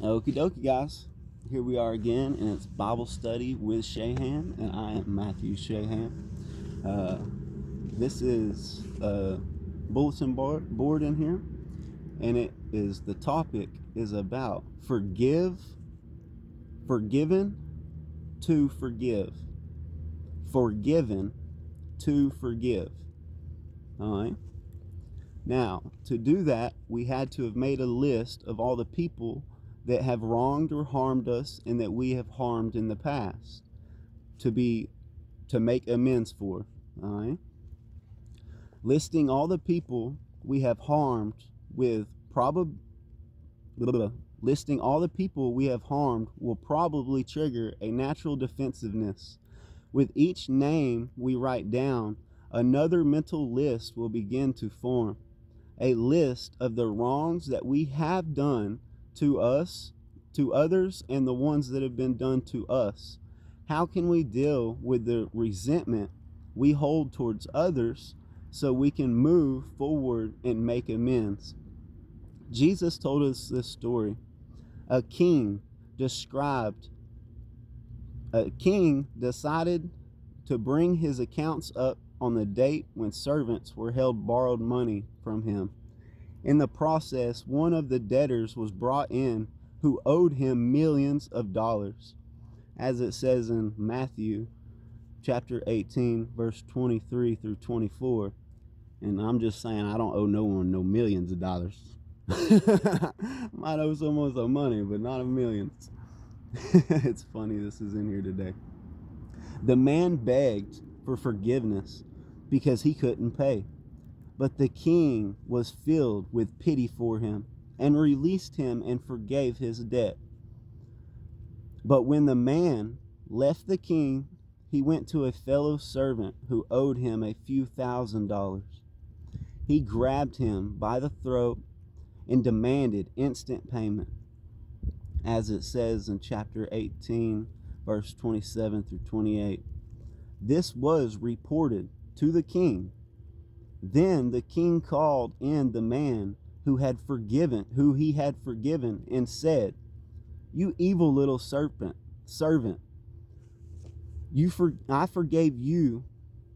Okie dokie, guys. Here we are again, and it's Bible study with Shahan, and I am Matthew Shahan. This is a bulletin board in here, and the topic is about forgiven to forgive. Forgiven to forgive. All right. Now, to do that, we had to have made a list of all the people that have wronged or harmed us and that we have harmed in the past to make amends for. All right. Listing all the people we have harmed listing all the people we have harmed will probably trigger a natural defensiveness. With each name we write down, another mental list will begin to form. A list of the wrongs that we have done to us, to others, and the ones that have been done to us. How can we deal with the resentment we hold towards others so we can move forward and make amends? Jesus told us this story. A king decided to bring his accounts up on the date when servants were held borrowed money from him. In the process, one of the debtors was brought in who owed him millions of dollars, as it says in Matthew chapter 18, verse 23 through 24. And I'm just saying, I don't owe no one no millions of dollars. Might owe someone some money, but not of millions. It's funny this is in here today. The man begged for forgiveness because he couldn't pay. But the king was filled with pity for him and released him and forgave his debt. But when the man left the king, he went to a fellow servant who owed him a few $1,000s. He grabbed him by the throat and demanded instant payment, as it says in chapter 18, verse 27 through 28. This was reported to the king. Then the king called in the man who he had forgiven, and said, "You evil little servant, I forgave you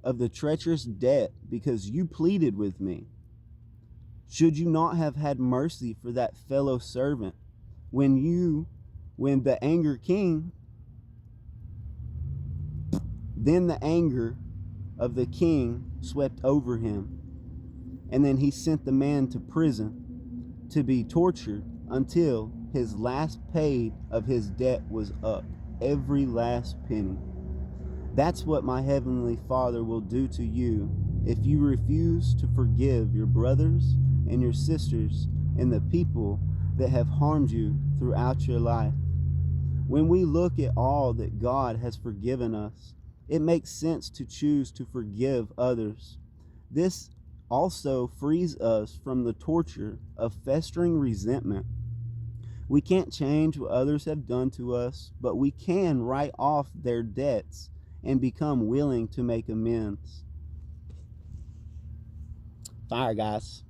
of the treacherous debt because you pleaded with me. Should you not have had mercy for that fellow servant when the anger king?" Then the anger of the king swept over him, and then he sent the man to prison to be tortured until his last paid of his debt was up, every last penny. That's what my heavenly Father will do to you if you refuse to forgive your brothers and your sisters and the people that have harmed you throughout your life. When we look at all that God has forgiven us, it makes sense to choose to forgive others. This also frees us from the torture of festering resentment. We can't change what others have done to us, but we can write off their debts and become willing to make amends. Fire, guys.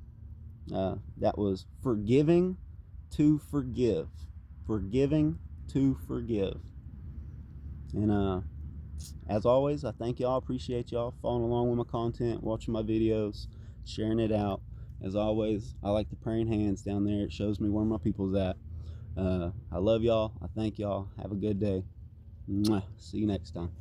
That was forgiving to forgive. Forgiving to forgive. And as always, I thank y'all, appreciate y'all following along with my content, watching my videos, sharing it out. As always, I like the praying hands down there. It shows me where my people's at. I love y'all. I thank y'all. Have a good day. Mwah. See you next time.